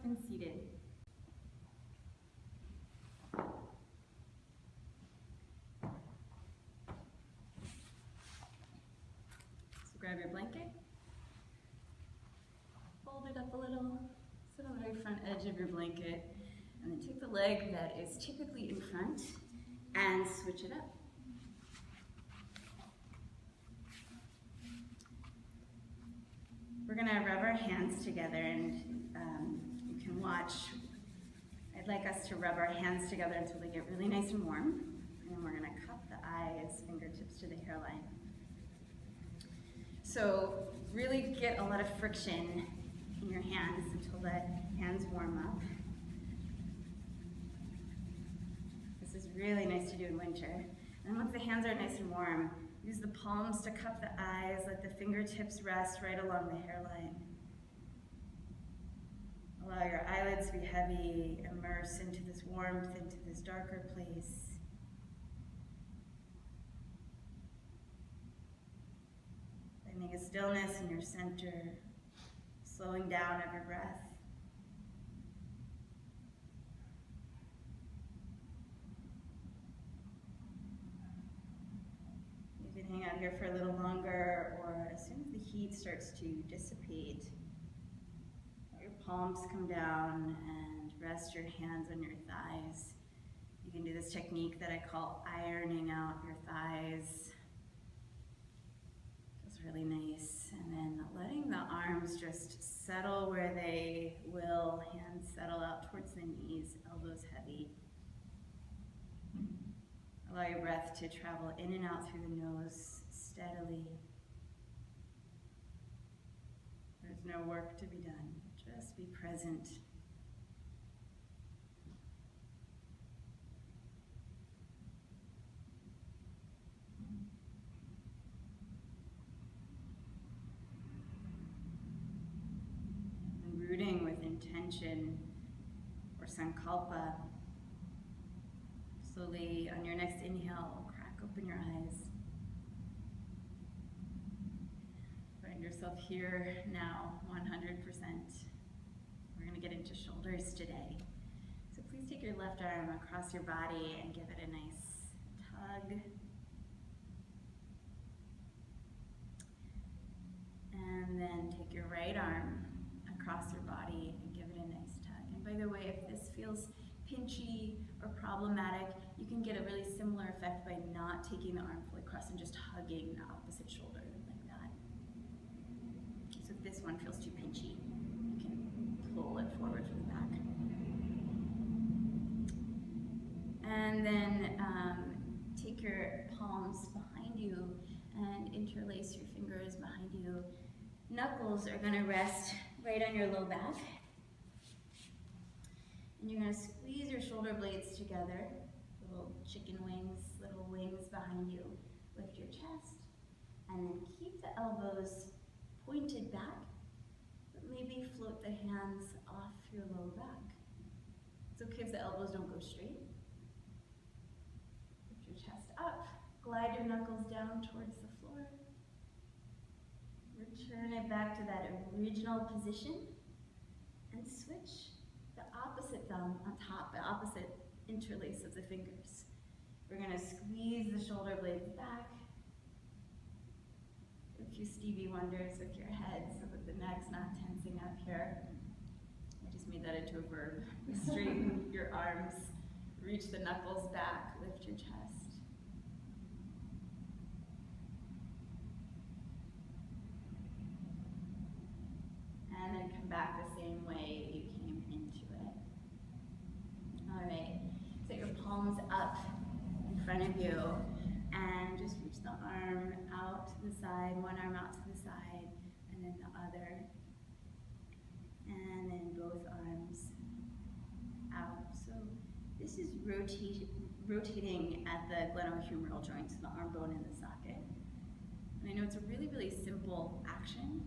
up and seated. So grab your blanket, fold it up a little, sit on the very front edge of your blanket, and then take the leg that is typically in front and switch it up. We're gonna rub our hands together, and you can watch. I'd like us to rub our hands together until they get really nice and warm, and then we're gonna cup the eyes, fingertips to the hairline. So really get a lot of friction in your hands until the hands warm up. This is really nice to do in winter. And once the hands are nice and warm, use the palms to cup the eyes, let the fingertips rest right along the hairline. Allow your eyelids to be heavy, immerse into this warmth, into this darker place. Finding a stillness in your center, slowing down every breath. You can hang out here for a little longer, or as soon as the heat starts to dissipate, let your palms come down and rest your hands on your thighs. You can do this technique that I call ironing out your thighs. Feels really nice. And then letting the arms just settle where they will, hands settle out towards the knees, elbows heavy. Allow your breath to travel in and out through the nose steadily. There's no work to be done. Just be present. And rooting with intention or sankalpa. Slowly, on your next inhale, crack open your eyes. Find yourself here now, 100%. We're going to get into shoulders today. So please take your left arm across your body and give it a nice tug. And then take your right arm across your body and give it a nice tug. And by the way, if this feels pinchy or problematic, you can get a really similar effect by not taking the arm fully across and just hugging the opposite shoulder like that. So if this one feels too pinchy, you can pull it forward from the back. And then take your palms behind you and interlace your fingers behind you. Knuckles are going to rest right on your low back. And you're going to squeeze your shoulder blades together, little chicken wings, little wings behind you. Lift your chest, and then keep the elbows pointed back, but maybe float the hands off your low back. It's okay if the elbows don't go straight. Lift your chest up, glide your knuckles down towards the floor. Return it back to that original position, and switch. The opposite thumb on top, the opposite interlace of the fingers. We're going to squeeze the shoulder blades back. A few Stevie Wonders with your head so that the neck's not tensing up here. I just made that into a verb. Straighten your arms, reach the knuckles back, lift your chest. And then come back the same way you came into it. All right, set your palms up in front of you and just reach the arm out to the side, one arm out to the side, and then the other. And then both arms out. So this is rotating at the glenohumeral joints, the arm bone in the socket. And I know it's a really, really simple action,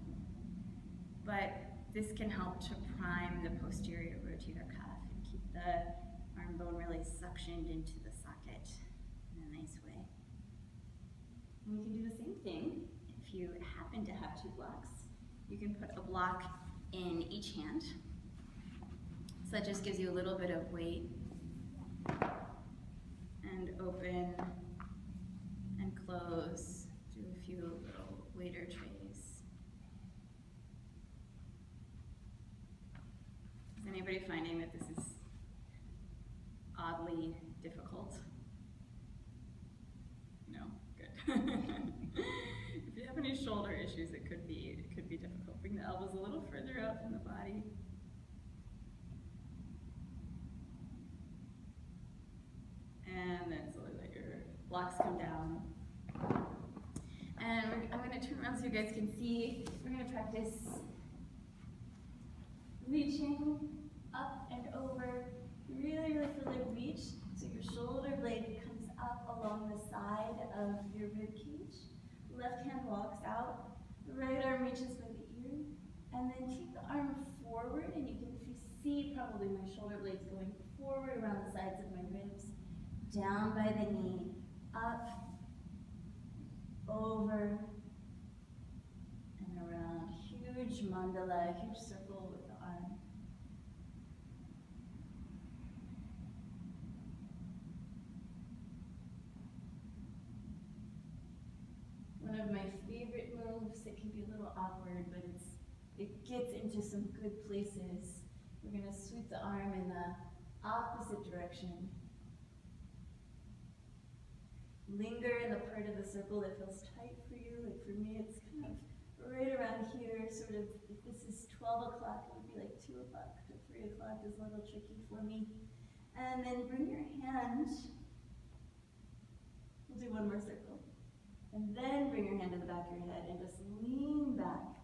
but this can help to prime the posterior rotator cuff and keep the arm bone really suctioned into the socket in a nice way. And you can do the same thing if you happen to have two blocks. You can put a block in each hand. So that just gives you a little bit of weight. And open and close. Do a few little waiter trays. Is anybody finding that this is oddly difficult? No? Good. If you have any shoulder issues, it could be difficult. Bring the elbows a little further out from the body. And then slowly let your blocks come down. And I'm going to turn around so you guys can see. We're going to practice reaching up and over. Really, really feel like reach. So your shoulder blade comes up along the side of your rib cage. Left hand walks out. The right arm reaches by the ear. And then take the arm forward. And you can see probably my shoulder blades going forward around the sides of my ribs. Down by the knee. Up. Over. And around. Huge mandala, huge circle with the arm. One of my favorite moves, it can be a little awkward, but it gets into some good places. We're going to sweep the arm in the opposite direction. Linger in the part of the circle that feels tight for you. Like for me, it's kind of right around here, sort of, if this is 12 o'clock, it would be like 2 o'clock to 3 o'clock is a little tricky for me. And then bring your hand, we'll do one more circle. And then bring your hand to the back of your head and just lean back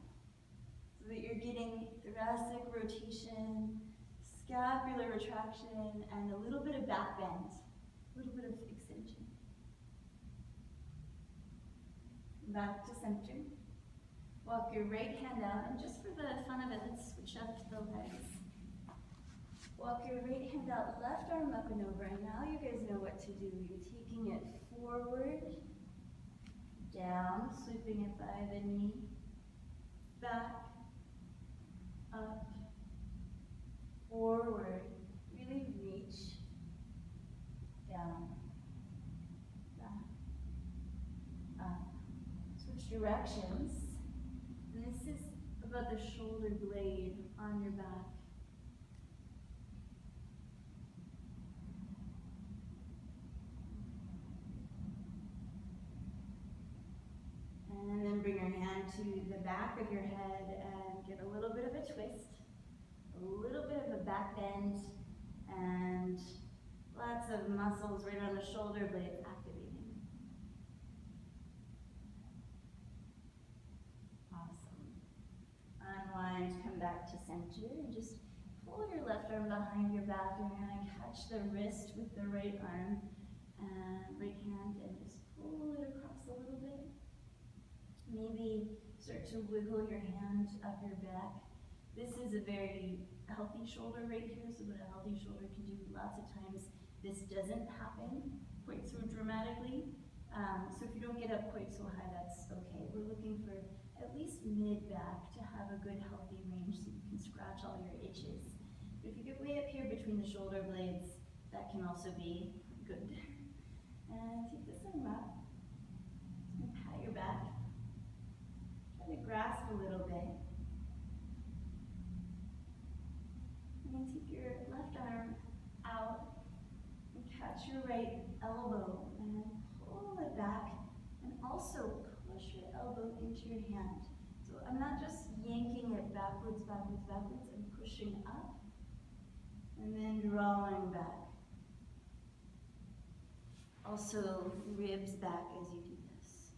so that you're getting thoracic rotation, scapular retraction, and a little bit of back bend, a little bit of extension. Back to center. Walk your right hand out, and just for the fun of it, let's switch up the legs. Walk your right hand out, left arm up and over, and now you guys know what to do. You're taking it forward, down, sweeping it by the knee, back, up, forward, really reach, down, back, up. Switch directions. And this is about the shoulder blade on your back. And then bring your hand to the back of your head and get a little bit of a twist, a little bit of a back bend, and lots of muscles right on the shoulder blades activating. Awesome. Unwind, come back to center, and just pull your left arm behind your back. You're going to catch the wrist with the right arm and right hand and just pull it across a little bit. Maybe start to wiggle your hand up your back. This is a very healthy shoulder right here, so what a healthy shoulder can do lots of times. This doesn't happen quite so dramatically. So if you don't get up quite so high, that's okay. We're looking for at least mid-back to have a good healthy range so you can scratch all your itches. But if you get way up here between the shoulder blades, that can also be good. And take this arm up. And pat your back. Try to grasp a little bit. And then take your left arm out and catch your right elbow and pull it back and also push your elbow into your hand. So I'm not just yanking it backwards, backwards, backwards. I'm pushing up and then drawing back. Also ribs back as you do this.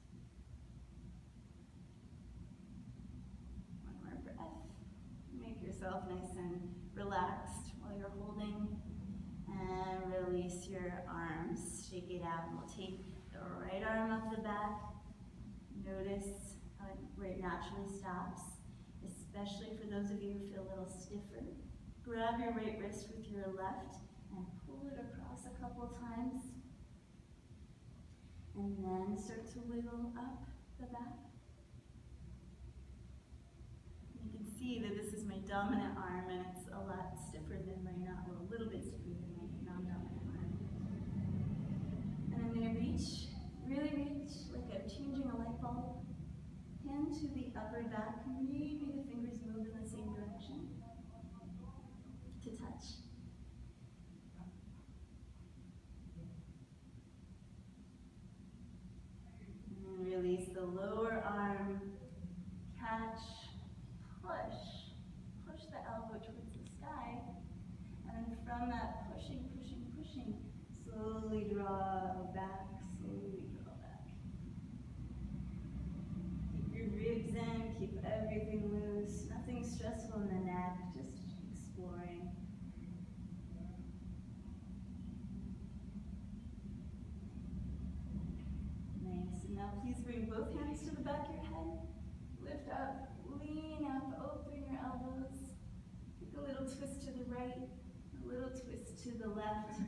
One more breath. Make yourself nice and relaxed while you're holding. And release your arms. Shake it out. And we'll take the right arm up the back. Notice how it naturally stops, especially for those of you who feel a little stiffer. Grab your right wrist with your left and pull it across a couple times. And then start to wiggle up the back. You can see that this is my dominant arm and it's a lot stiffer than my a little bit stiffer than my non-dominant arm. And I'm going to reach, really reach, like I'm changing a light bulb. Hand to the upper back, maybe the fingers move in the same direction to touch. And then release the lower arm, catch, push. Push the elbow towards the sky. And then from that pushing, pushing, pushing, slowly draw back, slowly draw back. Keep your ribs in, keep everything loose. Nothing stressful in the neck, just exploring. Nice. And now please bring both hands to the back of your head. Lift up, lean up, open your elbows. Take a little twist to the right, a little twist to the left.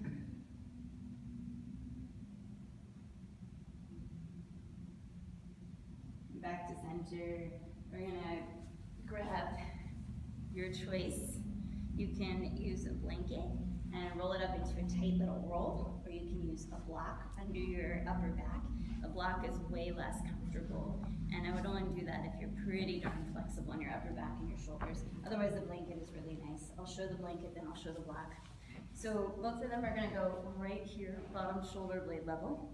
Back to center. We're gonna grab your choice. You can use a blanket and roll it up into a tight little roll, or you can use a block under your upper back. A block is way less comfortable, and I would only do that if you're pretty darn flexible in your upper back and your shoulders. Otherwise, the blanket is really nice. I'll show the blanket, then I'll show the block. So both of them are gonna go right here, bottom shoulder blade level.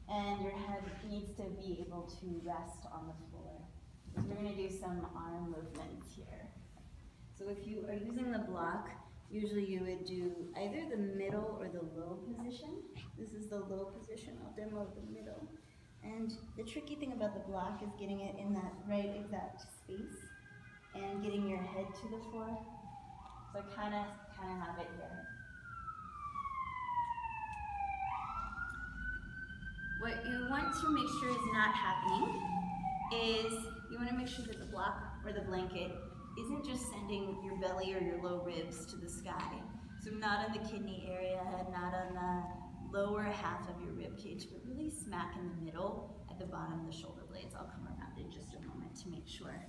And your head needs to be able to rest on the floor. So we're gonna do some arm movements here. So if you are using the block, usually you would do either the middle or the low position. This is the low position. I'll demo the middle. And the tricky thing about the block is getting it in that right exact space and getting your head to the floor. So I kind of have it here. What you want to make sure is not happening is you want to make sure that the block or the blanket isn't just sending your belly or your low ribs to the sky. So not in the kidney area, not on the lower half of your rib cage, but really smack in the middle at the bottom of the shoulder blades. I'll come around in just a moment to make sure.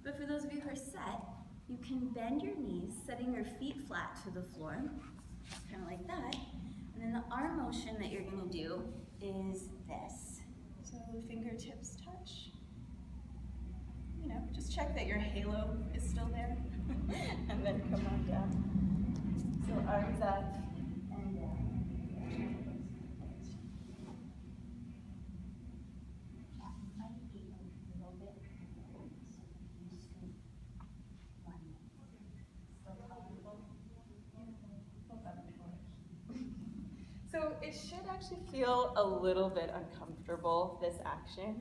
But for those of you who are set, you can bend your knees, setting your feet flat to the floor, kind of like that. And then the arm motion that you're gonna do is this. So fingertips touch. You know, just check that your halo is still there. And then come on down. So arms up and down. So it should actually feel a little bit uncomfortable, this action.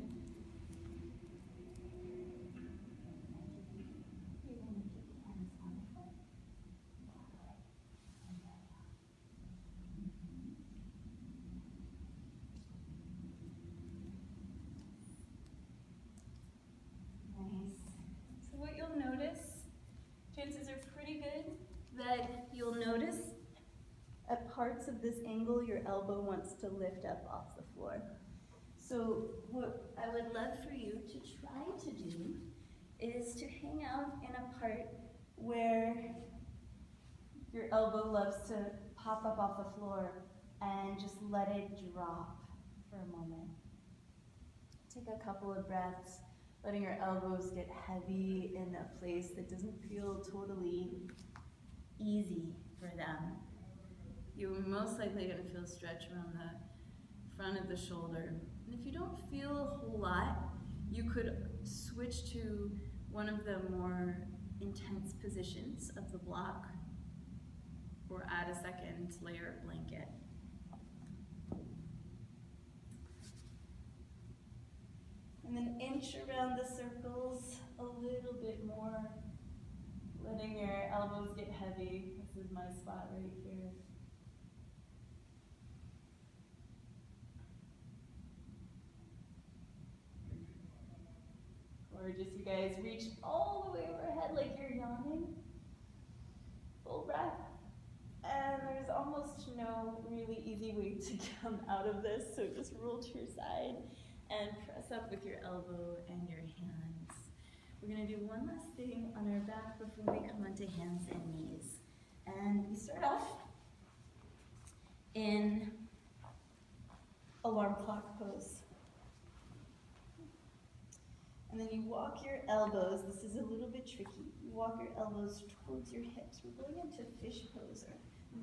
Nice. So what you'll notice, chances are pretty good that you'll notice at parts of this angle, your elbow wants to lift up off the floor. So what I would love for you to try to do is to hang out in a part where your elbow loves to pop up off the floor and just let it drop for a moment. Take a couple of breaths, letting your elbows get heavy in a place that doesn't feel totally easy for them. You're most likely going to feel stretch around the front of the shoulder. And if you don't feel a whole lot, you could switch to one of the more intense positions of the block or add a second layer of blanket. And then inch around the circles a little bit more, letting your elbows get heavy. This is my spot right here. Gorgeous, you guys. Reach all the way overhead like you're yawning. Full breath. And there's almost no really easy way to come out of this, so just roll to your side and press up with your elbow and your hands. We're going to do one last thing on our back before we come onto hands and knees. And we start off in alarm clock pose. And then you walk your elbows. This is a little bit tricky. You walk your elbows towards your hips. We're going into fish pose or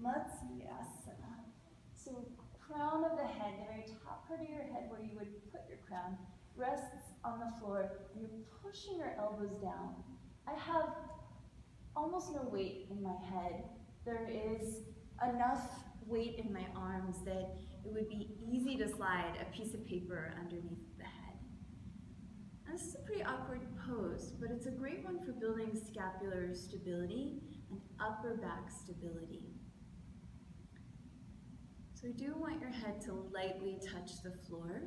Matsyasana. So crown of the head, the very top part of your head where you would put your crown, rests on the floor. You're pushing your elbows down. I have almost no weight in my head. There is enough weight in my arms that it would be easy to slide a piece of paper underneath the head. And this is a pretty awkward pose, but it's a great one for building scapular stability and upper back stability. So I do want your head to lightly touch the floor.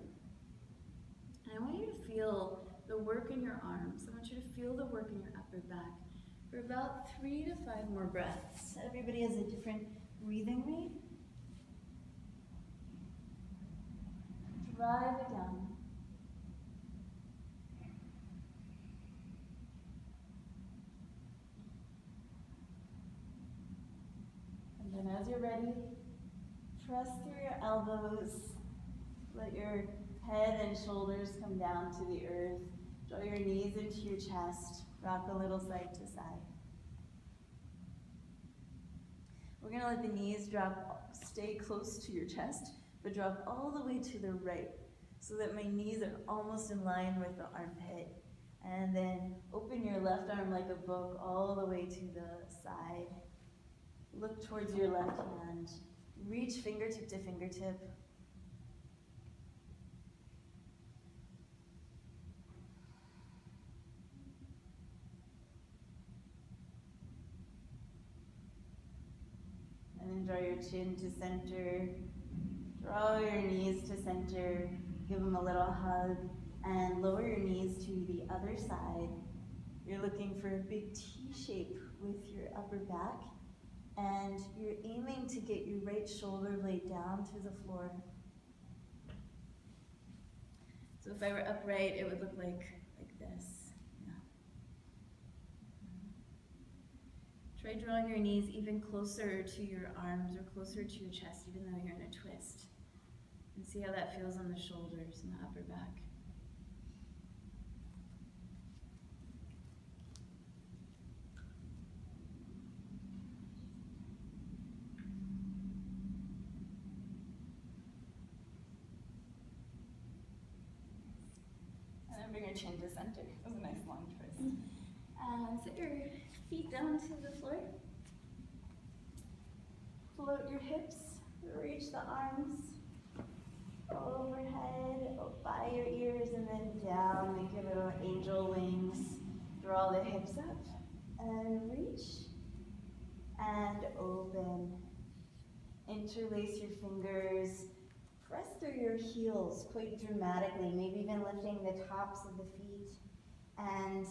And I want you to feel the work in your arms. I want you to feel the work in your upper back for about 3 to 5 more breaths. Everybody has a different breathing rate. Drive it down. And then as you're ready, press through your elbows. Let your head and shoulders come down to the earth. Draw your knees into your chest. Rock a little side to side. We're going to let the knees stay close to your chest, but drop all the way to the right so that my knees are almost in line with the armpit. And then open your left arm like a book all the way to the side. Look towards your left hand. Reach fingertip to fingertip. And then draw your chin to center. Draw your knees to center. Give them a little hug. And lower your knees to the other side. You're looking for a big T shape with your upper back. And you're aiming to get your right shoulder blade down to the floor. So if I were upright, it would look like this. Yeah. Try drawing your knees even closer to your arms or closer to your chest, even though you're in a twist. And see how that feels on the shoulders and the upper back. Bring your chin to center. That was a nice long twist. And sit your feet down to the floor. Float your hips. Reach the arms overhead, by your ears, and then down. Make your little angel wings. Draw the hips up. And reach. And open. Interlace your fingers. Press through your heels quite dramatically, maybe even lifting the tops of the feet. And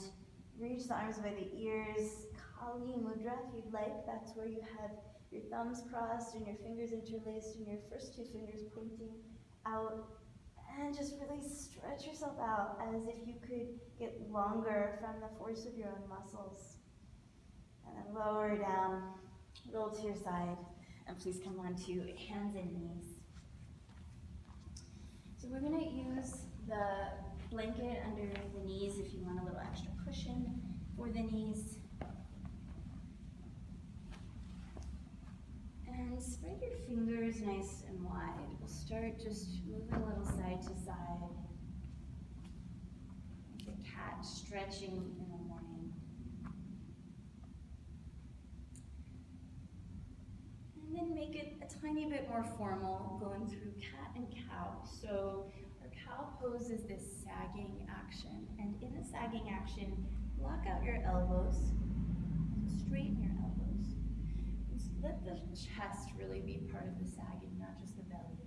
reach the arms by the ears. Kali Mudra if you'd like. That's where you have your thumbs crossed and your fingers interlaced and your first 2 fingers pointing out. And just really stretch yourself out as if you could get longer from the force of your own muscles. And then lower down, roll to your side, and please come on to hands and knees. So we're going to use the blanket under the knees if you want a little extra cushion for the knees. And spread your fingers nice and wide. We'll start just moving a little side to side. Like a cat stretching in the morning. And then make it a tiny bit more formal, going through cat and cow. So our cow pose is this sagging action. And in the sagging action, block out your elbows, straighten your elbows. And let the chest really be part of the sagging, not just the belly.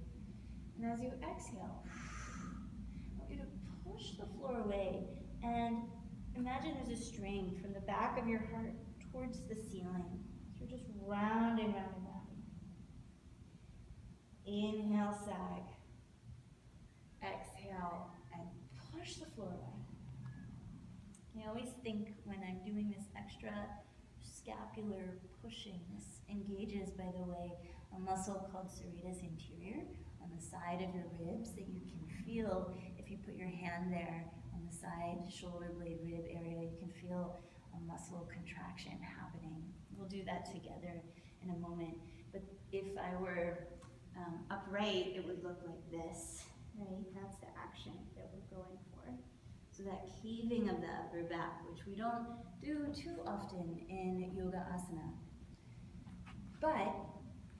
And as you exhale, I want you to push the floor away and imagine there's a string from the back of your heart towards the ceiling. So you're just rounding, rounding, rounding. Inhale, sag. Exhale, and push the floor away. I always think when I'm doing this extra scapular pushing, this engages, by the way, a muscle called serratus anterior on the side of your ribs that you can feel if you put your hand there on the side shoulder blade rib area. You can feel a muscle contraction happening. We'll do that together in a moment. But if I were upright, it would look like this, right? That's the action that we're going for. So that heaving of the upper back, which we don't do too often in yoga asana. But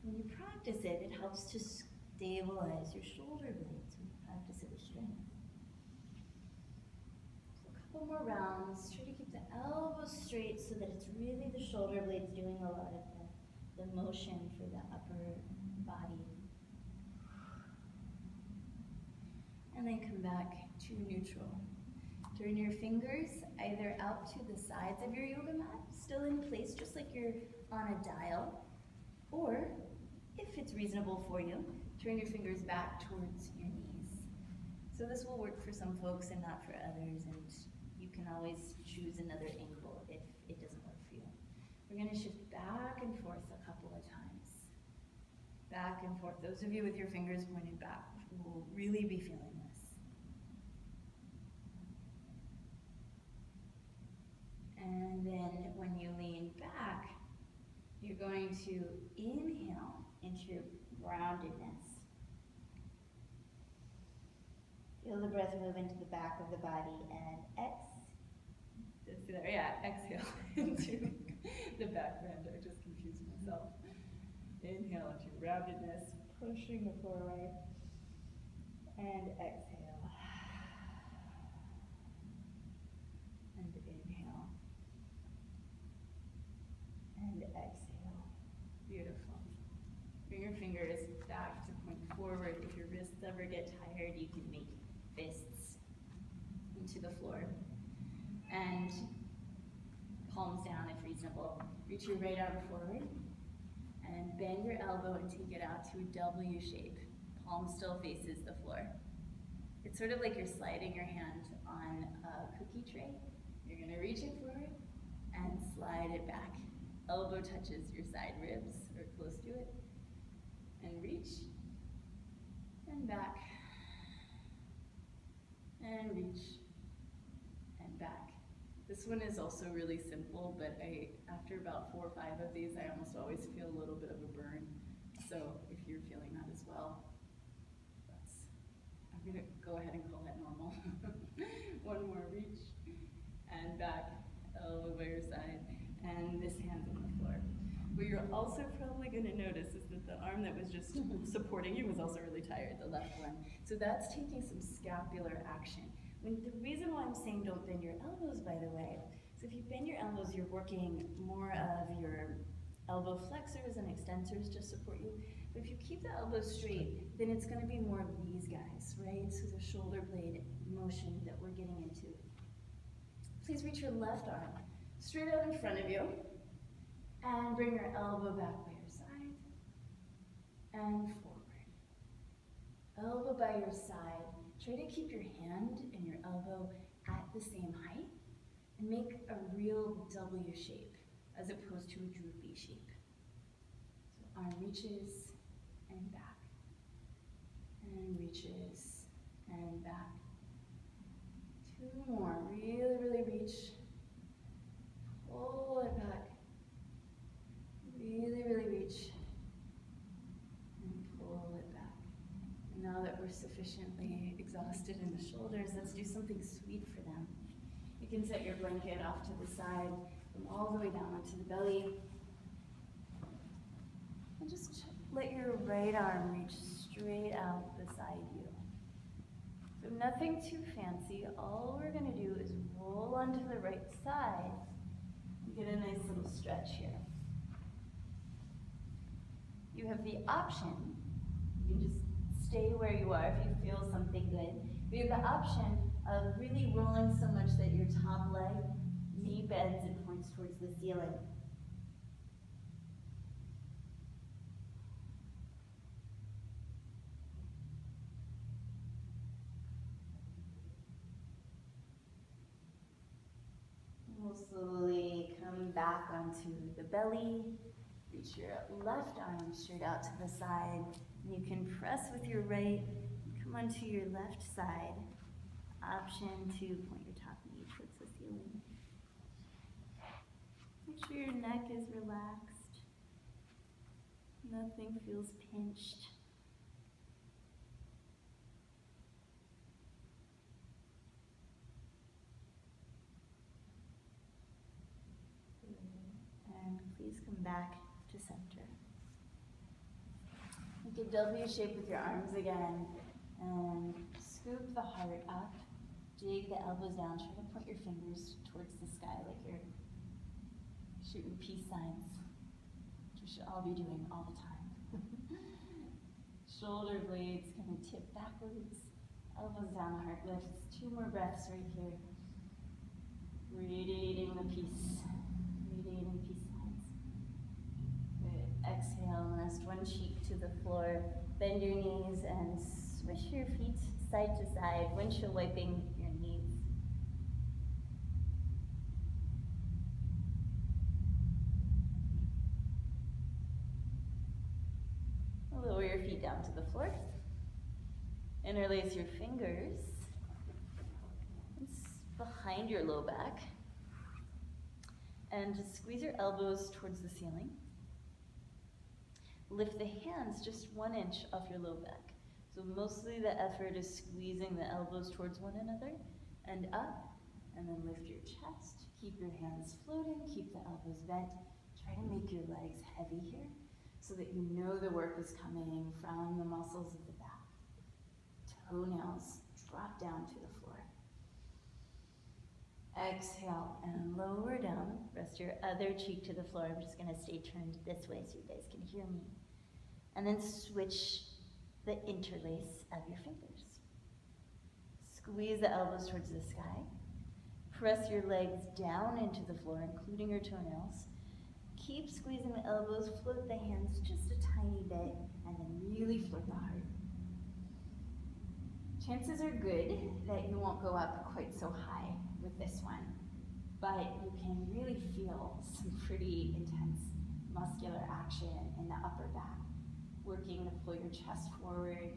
when you practice it, it helps to stabilize your shoulder blades when you practice it with strength. So a couple more rounds. Try to keep the elbows straight so that it's really the shoulder blades doing a lot of the motion for the upper body. And then come back to neutral. Turn your fingers either out to the sides of your yoga mat, still in place just like you're on a dial, or if it's reasonable for you, turn your fingers back towards your knees. So this will work for some folks and not for others, and you can always choose another angle if it doesn't work for you. We're going to shift back and forth a couple of times. Back and forth. Those of you with your fingers pointed back will really be feeling this. And then when you lean back, you're going to inhale into your groundedness. Feel the breath move into the back of the body and exhale into the back bend. I just confused myself. Inhale into groundedness, pushing forward, and exhale. And inhale. And exhale. Beautiful. Bring your fingers back to point forward. If your wrists ever get tired, you can make fists into the floor. And palms down if reasonable. Reach your right arm forward and bend your elbow and take it out to a W shape. Palm still faces the floor. It's sort of like you're sliding your hand on a cookie tray. You're going to reach it forward and slide it back. Elbow touches your side ribs or close to it. And reach and back. And reach and back. This one is also really simple, but after about 4 or 5 of these, I almost always feel a little bit of a burn. So if you're feeling that as well, I'm gonna go ahead and call that normal. One more, reach and back, elbow by your side, and this hand's on the floor. What you're also probably gonna notice is that the arm that was just supporting you was also really tired, the left one. So that's taking some scapular action. The reason why I'm saying don't bend your elbows, by the way, so if you bend your elbows, you're working more of your elbow flexors and extensors to support you. But if you keep the elbows straight, then it's going to be more of these guys, right? So the shoulder blade motion that we're getting into. Please reach your left arm straight out in front of you and bring your elbow back by your side and forward. Elbow by your side. Try to keep your hand and your elbow at the same height and make a real W shape as opposed to a droopy shape. So arm reaches and back, and reaches and back. 2 more, really, really reach. Pull it back. Really, really reach. And pull it back. Now that we're sufficiently exhausted in the shoulders, let's do something sweet for them. You can set your blanket off to the side, come all the way down onto the belly. And just let your right arm reach straight out beside you. So nothing too fancy. All we're going to do is roll onto the right side and get a nice little stretch here. You have the option, you can just stay where you are if you feel something good. But you have the option of really rolling so much that your top leg knee bends and points towards the ceiling. back onto the belly. Reach your left arm straight out to the side. And you can press with your right, come onto your left side. Option to point your top knee towards the ceiling. Make sure your neck is relaxed. Nothing feels pinched. And please come back to center. Make a W shape with your arms again, and scoop the heart up. Dig the elbows down. Try to point your fingers towards the sky like you're shooting peace signs, which we should all be doing all the time. Shoulder blades kind of tip backwards. Elbows down, heart lifts. 2 more breaths right here. Radiating the peace. Radiating peace signs. Good. Exhale, and rest one cheek to the floor. Bend your knees and swish your feet side to side, windshield wiping your knees. Lower your feet down to the floor. Interlace your fingers. It's behind your low back. And just squeeze your elbows towards the ceiling. Lift the hands just 1 inch off your low back. So mostly the effort is squeezing the elbows towards one another and up, and then lift your chest. Keep your hands floating, keep the elbows bent. Try to make your legs heavy here so that you know the work is coming from the muscles of the back. Toenails drop down to the floor. Exhale and lower down. Rest your other cheek to the floor. I'm just gonna stay turned this way so you guys can hear me. And then switch the interlace of your fingers. Squeeze the elbows towards the sky. Press your legs down into the floor, including your toenails. Keep squeezing the elbows, float the hands just a tiny bit, and then really float the heart. Chances are good that you won't go up quite so high with this one, but you can really feel some pretty intense muscular action in the upper back, working to pull your chest forward.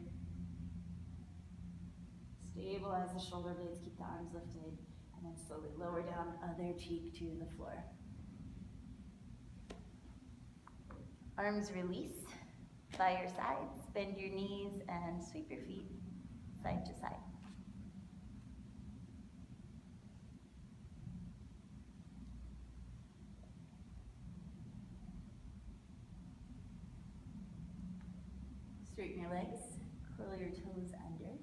Stabilize the shoulder blades, keep the arms lifted, and then slowly lower down other cheek to the floor. Arms release by your sides, bend your knees, and sweep your feet side to side. Straighten your legs, curl your toes under,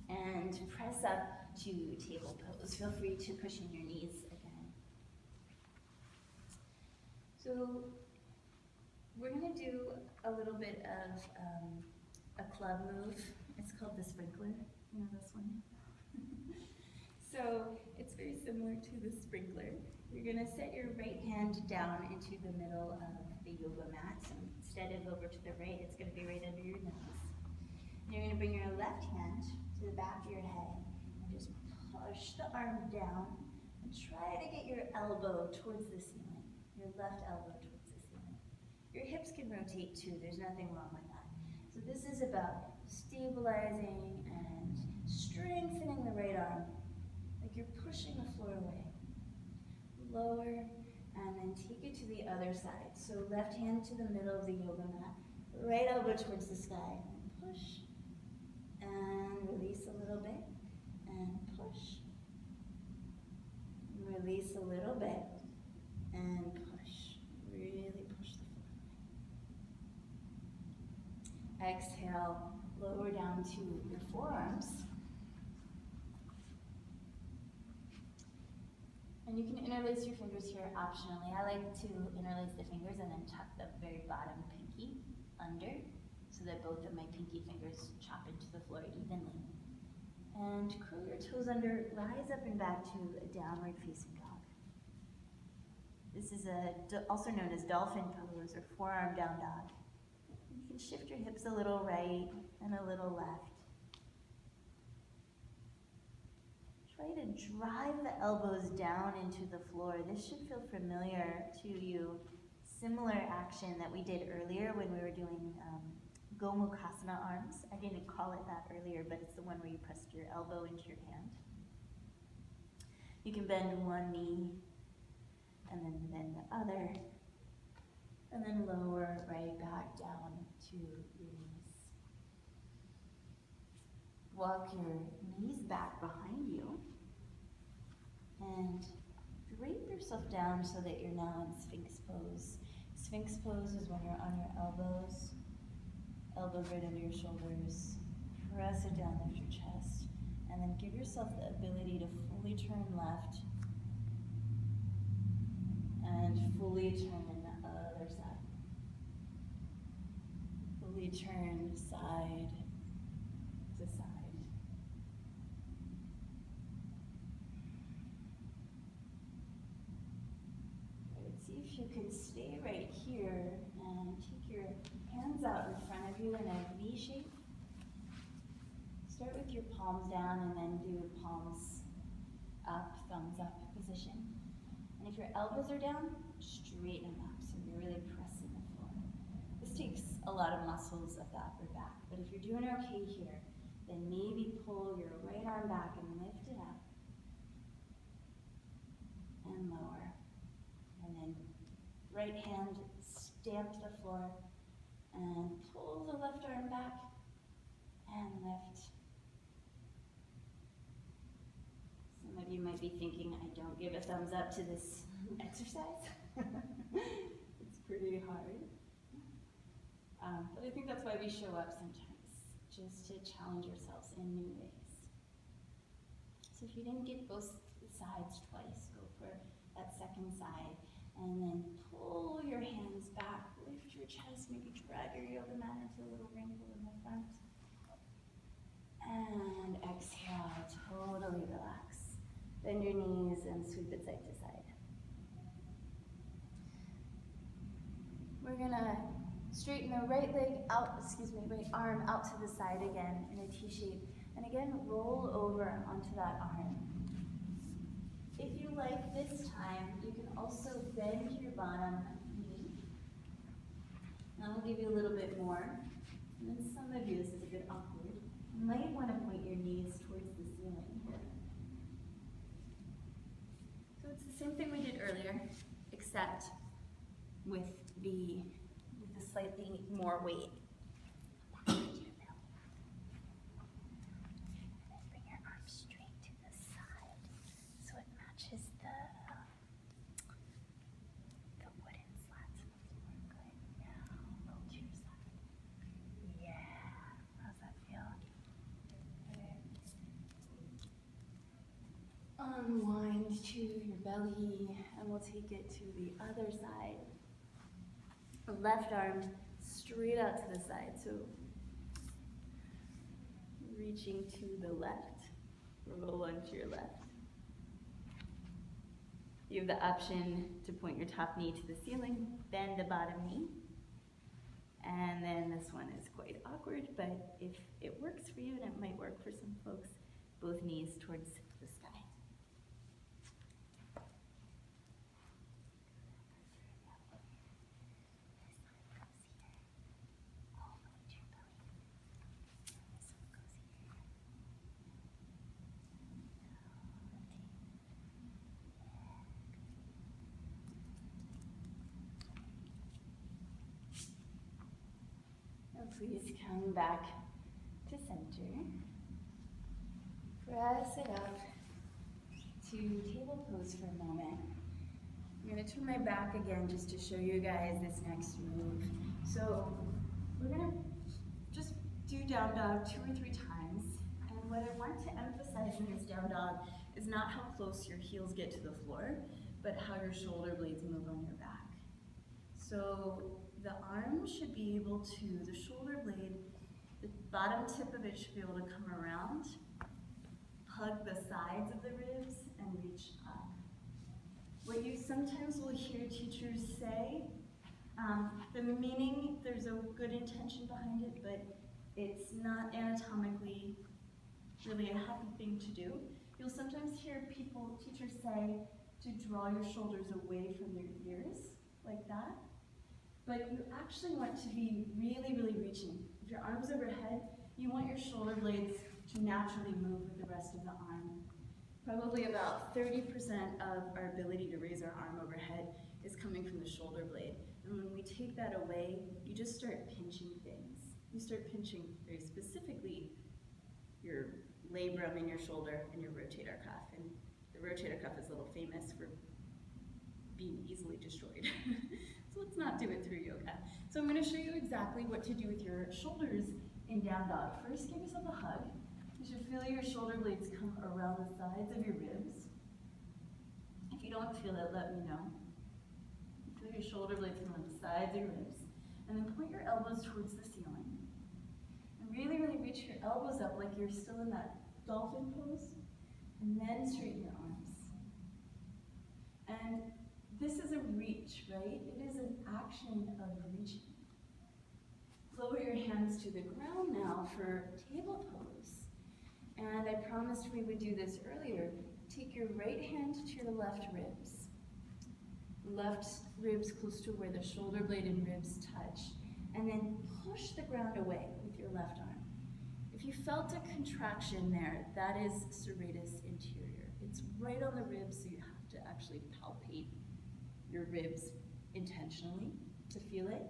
and press up to table pose. Feel free to cushion your knees again. So we're gonna do a little bit of a club move. It's called the sprinkler. You know this one? So it's very similar to the sprinkler. You're gonna set your right hand down into the middle of the yoga mat. So instead of over to the right, it's gonna be right under your nose. And you're gonna bring your left hand to the back of your head and just push the arm down and try to get your elbow towards the ceiling. Your left elbow towards the ceiling. Your hips can rotate too, there's nothing wrong with that. So this is about stabilizing and strengthening the right arm, like you're pushing the floor away. Lower, and then take it to the other side. So left hand to the middle of the yoga mat, right elbow towards the sky, and push, and release a little bit, and push. Release a little bit, and push. Really push the floor away. Exhale, lower down to your forearms. And you can interlace your fingers here optionally. I like to interlace the fingers and then tuck the very bottom pinky under so that both of my pinky fingers chop into the floor evenly. And curl your toes under, rise up and back to a downward facing dog. This is also known as dolphin pose or forearm down dog. You can shift your hips a little right and a little left. Try try to drive the elbows down into the floor. This should feel familiar to you. Similar action that we did earlier when we were doing Gomukhasana arms. I didn't call it that earlier, but it's the one where you pressed your elbow into your hand. You can bend one knee, and then bend the other, and then lower right back down to your knees. Walk your knees back behind you, and drape yourself down so that you're now in Sphinx pose. Sphinx pose is when you're on your elbows, elbows right under your shoulders. Press it down, lift your chest, and then give yourself the ability to fully turn left and fully turn the other side. Fully turn side to side. See if you can stay right here and take your hands out in front of you in a V shape. Start with your palms down and then do palms up, thumbs up position. And if your elbows are down, straighten them up so you're really pressing the floor. This takes a lot of muscles of the upper back, but if you're doing okay here, then maybe pull your right arm back and lift it up and lower. And then right hand stamp the floor and pull the left arm back and lift. Some of you might be thinking, I don't give a thumbs up to this exercise. It's pretty hard. But I think that's why we show up sometimes, just to challenge ourselves in new ways. So if you didn't get both sides twice, go for that second side. And then pull your hands back, lift your chest, maybe drag your yoga mat into a little wrinkle in the front. And exhale, totally relax. Bend your knees and sweep it side to side. We're gonna straighten the right leg out, right arm out to the side again in a T shape. And again, roll over onto that arm. If you like this time, you can also bend your bottom knee. That'll give you a little bit more. And then some of you, this is a bit awkward, you might want to point your knees towards the ceiling here. So it's the same thing we did earlier, except with the slightly more weight. Unwind to your belly, and we'll take it to the other side. The left arm straight out to the side, so reaching to the left, roll onto your left. You have the option to point your top knee to the ceiling, bend the bottom knee, and then this one is quite awkward, but if it works for you, and it might work for some folks, both knees towards the sky. Please come back to center. Press it up to table pose for a moment. I'm going to turn my back again just to show you guys this next move. So we're going to just do down dog 2 or 3 times. And what I want to emphasize in this down dog is not how close your heels get to the floor, but how your shoulder blades move on your back. So the arm should be able to, the shoulder blade, the bottom tip of it should be able to come around, hug the sides of the ribs, and reach up. What you sometimes will hear teachers say, the meaning, there's a good intention behind it, but it's not anatomically really a happy thing to do. You'll sometimes hear teachers say to draw your shoulders away from your ears, like that. But you actually want to be really, really reaching. If your arm's overhead, you want your shoulder blades to naturally move with the rest of the arm. Probably about 30% of our ability to raise our arm overhead is coming from the shoulder blade. And when we take that away, you just start pinching things. You start pinching very specifically your labrum in your shoulder and your rotator cuff. And the rotator cuff is a little famous for being easily destroyed. So let's not do it through yoga. So I'm going to show you exactly what to do with your shoulders in down dog. First, give yourself a hug. You should feel your shoulder blades come around the sides of your ribs. If you don't feel it, let me know. Feel your shoulder blades come around the sides of your ribs. And then point your elbows towards the ceiling. And really, really reach your elbows up like you're still in that dolphin pose. And then straighten your arms. And this is a reach, right? It is an action of reaching. Lower your hands to the ground now for table pose. And I promised we would do this earlier. Take your right hand to your left ribs. Left ribs close to where the shoulder blade and ribs touch. And then push the ground away with your left arm. If you felt a contraction there, that is serratus anterior. It's right on the ribs, so you have to actually palpate your ribs intentionally to feel it.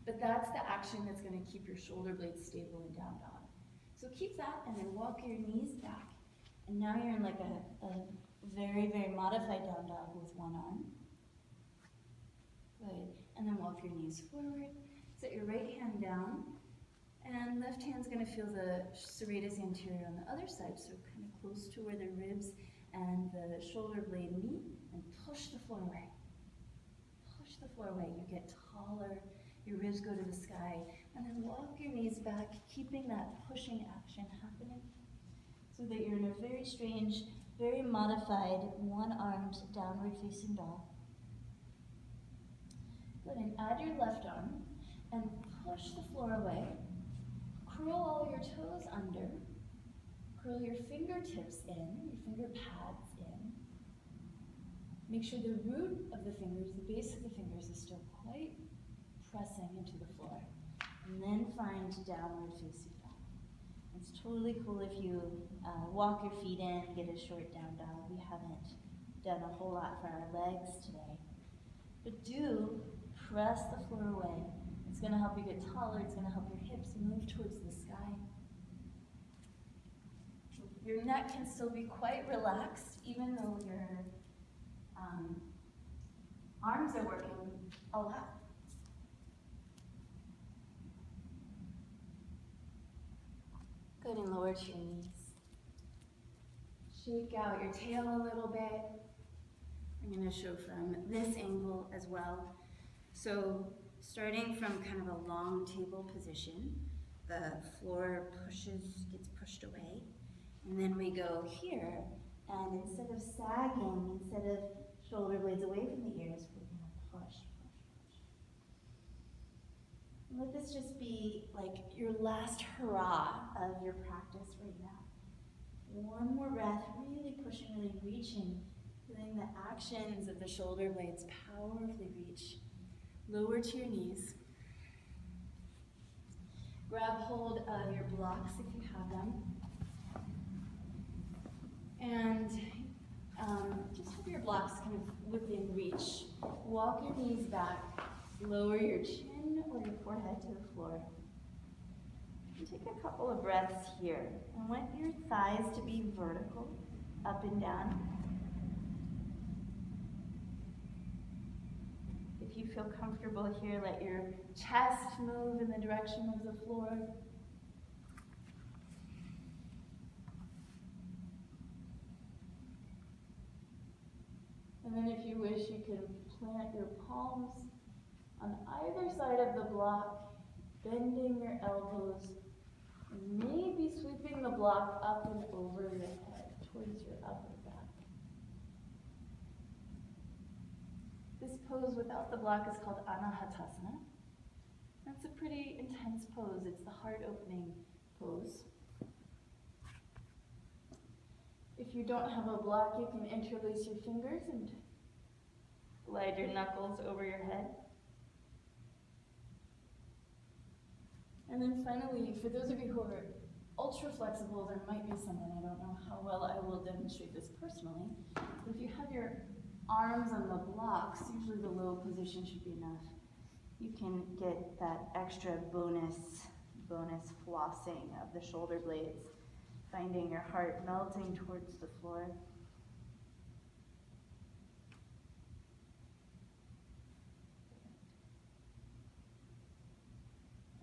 But that's the action that's going to keep your shoulder blades stable in down dog. So keep that and then walk your knees back. And now you're in like a very, very modified down dog with one arm. Good. And then walk your knees forward. Set your right hand down. And left hand's going to feel the serratus anterior on the other side, so kind of close to where the ribs and the shoulder blade meet, and push the floor away. Push the floor away. You get taller, your ribs go to the sky, and then walk your knees back, keeping that pushing action happening, so that you're in a very strange, very modified, one-armed downward facing dog. Good, and add your left arm, and push the floor away. Curl all your toes under. Curl your fingertips in, your finger pads in. Make sure the root of the fingers, the base of the fingers, is still quite pressing into the floor. And then find downward facing dog. It's totally cool if you walk your feet in, get a short down dog. We haven't done a whole lot for our legs today. But do press the floor away. It's going to help you get taller. It's going to help your hips move towards the sky. Your neck can still be quite relaxed, even though your arms are working a lot. Good, and lower to your knees. Shake out your tail a little bit. I'm going to show from this angle as well. So starting from kind of a long table position, the floor gets pushed away. And then we go here, and instead of sagging, instead of shoulder blades away from the ears, we're going to push, push, push. Let this just be like your last hurrah of your practice right now. One more breath, really pushing, really reaching, letting the actions of the shoulder blades powerfully reach. Lower to your knees. Grab hold of your blocks if you have them. And just have your blocks kind of within reach. Walk your knees back. Lower your chin or your forehead to the floor. And take a couple of breaths here. I want your thighs to be vertical, up and down. If you feel comfortable here, let your chest move in the direction of the floor. And then if you wish, you can plant your palms on either side of the block, bending your elbows, and maybe sweeping the block up and over your head towards your upper back. This pose without the block is called Anahatasana. That's a pretty intense pose. It's the heart-opening pose. If you don't have a block, you can interlace your fingers and glide your knuckles over your head. And then finally, for those of you who are ultra flexible, there might be something, I don't know how well I will demonstrate this personally, but if you have your arms on the blocks, usually the low position should be enough. You can get that extra bonus flossing of the shoulder blades, finding your heart melting towards the floor.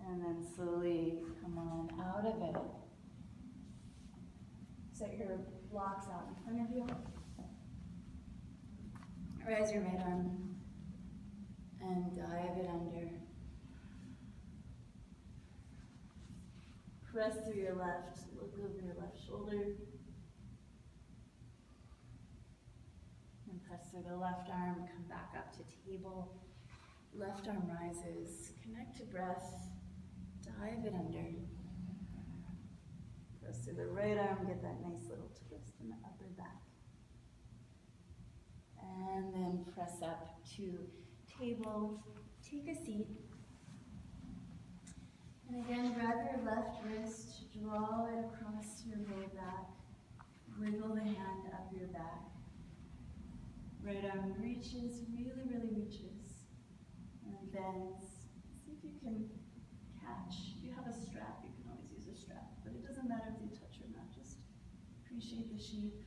And then slowly come on out of it. Set your blocks out in front of you. Raise your right arm and dive it under. Press through your left, look over your left shoulder. And press through the left arm, come back up to table. Left arm rises, connect to breath, dive it under. Press through the right arm, get that nice little twist in the upper back. And then press up to table, take a seat. And again, grab your left wrist, draw it across your low back, wiggle the hand up your back. Right arm reaches, really reaches, and bends. See if you can catch. If you have a strap, you can always use a strap, but it doesn't matter if you touch or not, just appreciate the shape.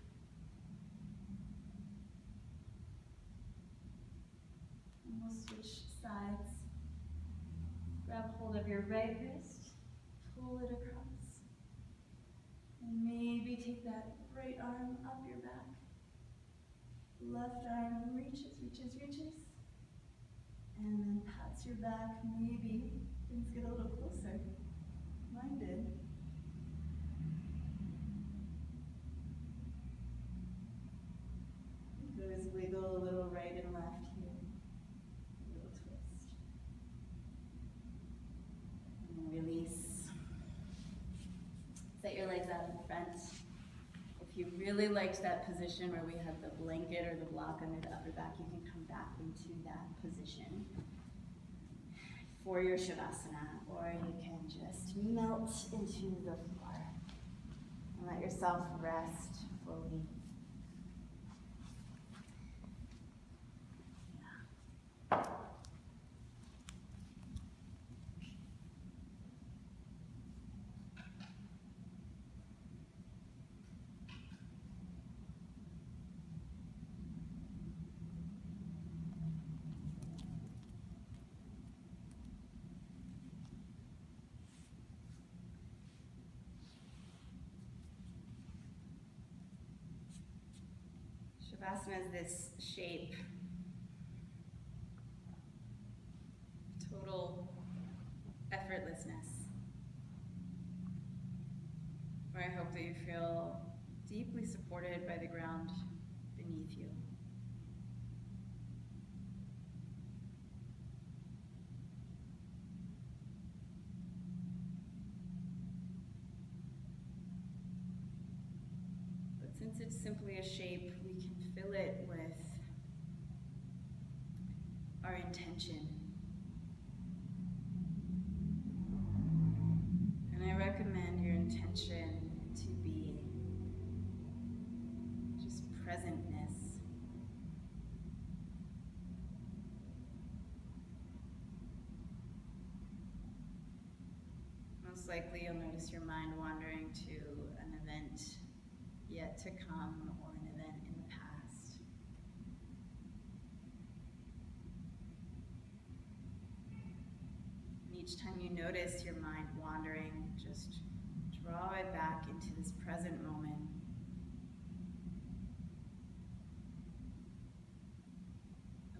And we'll switch sides. Grab hold of your right wrist, pull it across, and maybe take that right arm up your back. Left arm reaches, and then pats your back. Maybe things get a little closer. Mine did. You can always wiggle a little right and left here. A little twist. And release. Set your legs out in front. If you really liked that position where we had the blanket or the block under the upper back, you can come back into that position for your Shavasana, or you can just melt into the floor and let yourself rest fully. Shavasana is this shape, total effortlessness, where I hope that you feel deeply supported by the ground beneath you. But since it's simply a shape, we can fill it with our intention. And I recommend your intention to be just presentness. Most likely you'll notice your mind wandering to an event yet to come or an event in the past. And each time you notice your mind wandering, just draw it back into this present moment.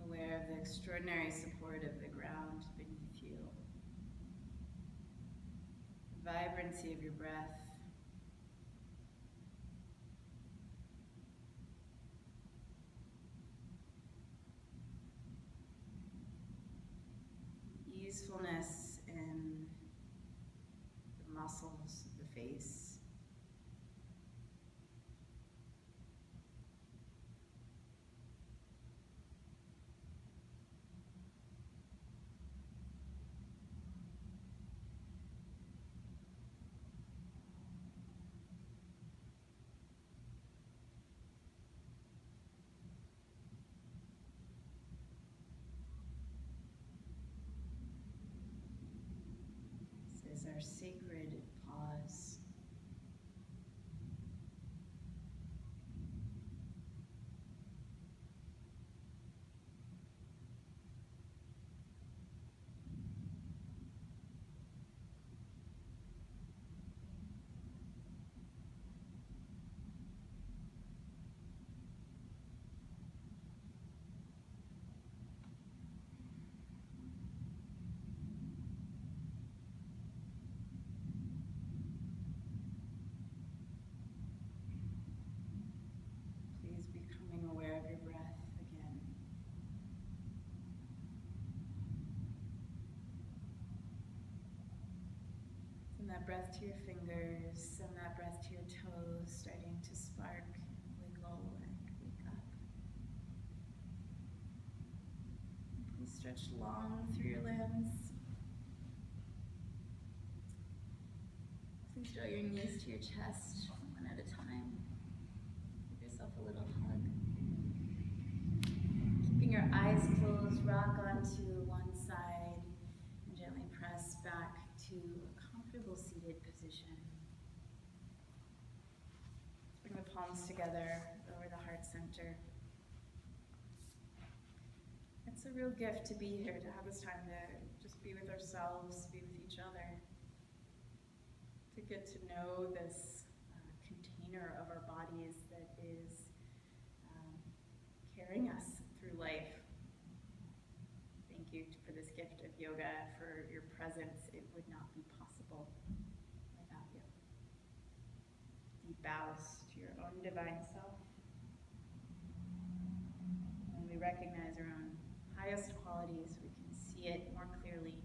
Aware of the extraordinary support of the ground beneath you. The vibrancy of your breath. Easefulness in the muscles of the face. that breath to your fingers, send that breath to your toes, starting to spark, wiggle, and wake up. Please stretch long through your limbs. Please draw your knees to your chest, one at a time. Give yourself a little hug. Keeping your eyes closed, rock onto one side and gently press back to a comfortable seated position. Bring the palms together over the heart center. It's a real gift to be here, to have this time to just be with ourselves, be with each other, to get to know this container of our bodies that is carrying us through life. Thank you for this gift of yoga, for your presence. It would not be possible without you. Deep bows to your own divine self. When we recognize our own highest qualities, we can see it more clearly